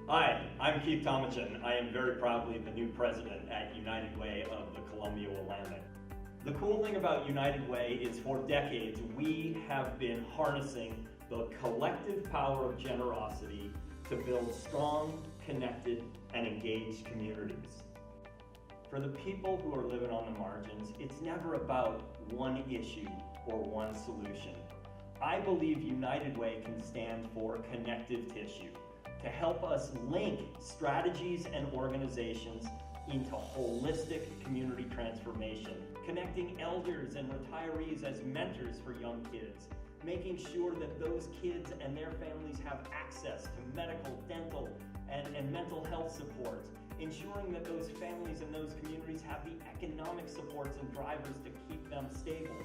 Hi, I'm Keith Tomachin. I am very proudly the new president at United Way of the Columbia-Willamette. The cool thing about United Way is for decades we have been harnessing the collective power of generosity to build strong, connected, and engaged communities. For the people who are living on the margins, it's never about one issue or one solution. I believe United Way can stand for connective tissue to help us link strategies and organizations into holistic community transformation, connecting elders and retirees as mentors for young kids, making sure that those kids and their families have access to medical, dental, and mental health supports, ensuring that those families and those communities have the economic supports and drivers to keep them stable.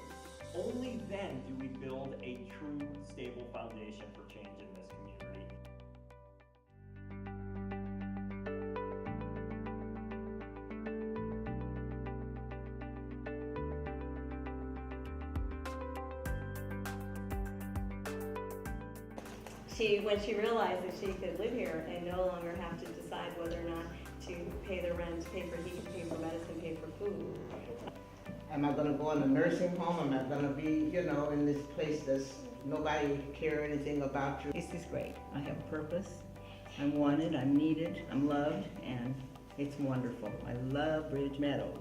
Only then do we build a true, stable foundation for change in this community. When she realized that she could live here and no longer have to decide whether or not to pay the rent, pay for heat, pay for medicine, pay for food. Am I going to go in a nursing home? Am I going to be, in this place that's nobody care anything about you? This is great. I have purpose. I'm wanted, I'm needed, I'm loved, and it's wonderful. I love Meadows.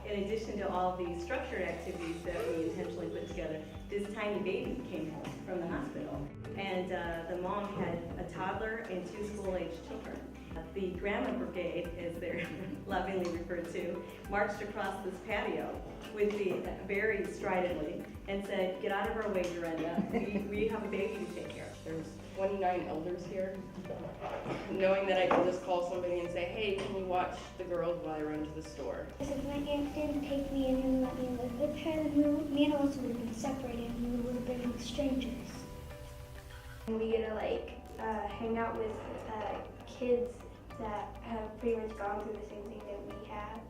In addition to all the structured activities that we intentionally put together, this tiny baby came home from the hospital. And the mom had a toddler and 2 school-aged children. The Grandma Brigade, as they're lovingly referred to, marched across this patio with the very stridently and said, "Get out of our way, Dorinda. We have a baby to take care of." There's 29 elders here. Knowing that I can just call somebody and say, "Hey, can you watch the girls while I run to the store?" If my aunt didn't take me in and let me live with her, then me and Elsa would have been separated and we would have been strangers. And we get to hang out with kids that have pretty much gone through the same thing that we have,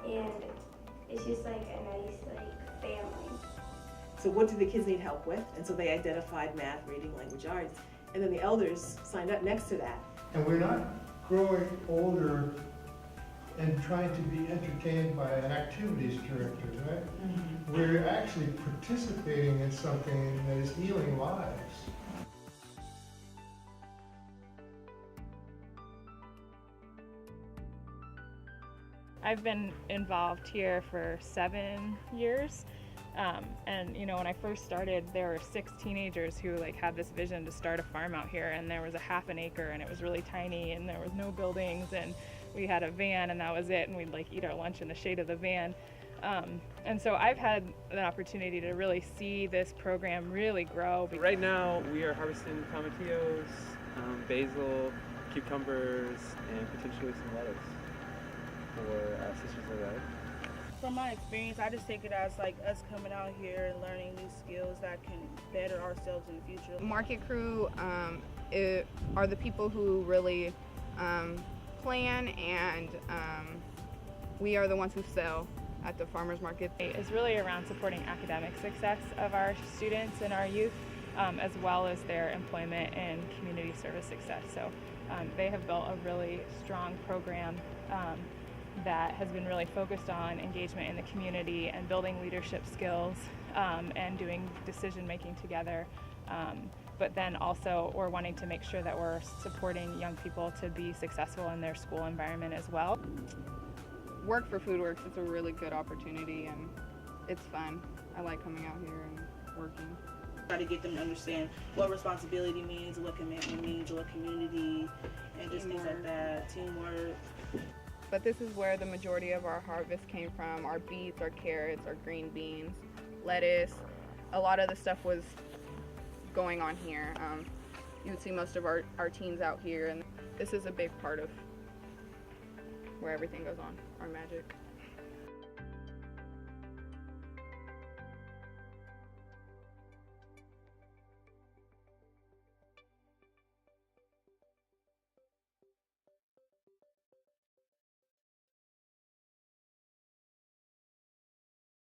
and it's just like a nice family. So what do the kids need help with? And so they identified math, reading, language arts, and then the elders signed up next to that. And we're not growing older and trying to be entertained by an activities director, right? Mm-hmm. We're actually participating in something that is healing lives. I've been involved here for 7 years. And when I first started, there were 6 teenagers who had this vision to start a farm out here, and there was a ½ an acre and it was really tiny and there was no buildings, and we had a van and that was it, and we'd eat our lunch in the shade of the van. And so I've had an opportunity to really see this program really grow. Right now we are harvesting tomatillos, basil, cucumbers, and potentially some lettuce for Sisters of Life. From my experience, I just take it as us coming out here and learning new skills that can better ourselves in the future. Market crew are the people who really plan, and we are the ones who sell at the farmers market. It's really around supporting academic success of our students and our youth, as well as their employment and community service success. So they have built a really strong program that has been really focused on engagement in the community and building leadership skills and doing decision making together. But then also we're wanting to make sure that we're supporting young people to be successful in their school environment as well. Work for FoodWorks is a really good opportunity, and it's fun. I like coming out here and working. Try to get them to understand what responsibility means, what commitment means, what community, and just things like that, teamwork. But this is where the majority of our harvest came from. Our beets, our carrots, our green beans, lettuce. A lot of the stuff was going on here. You would see most of our teens out here, and this is a big part of where everything goes on, our magic.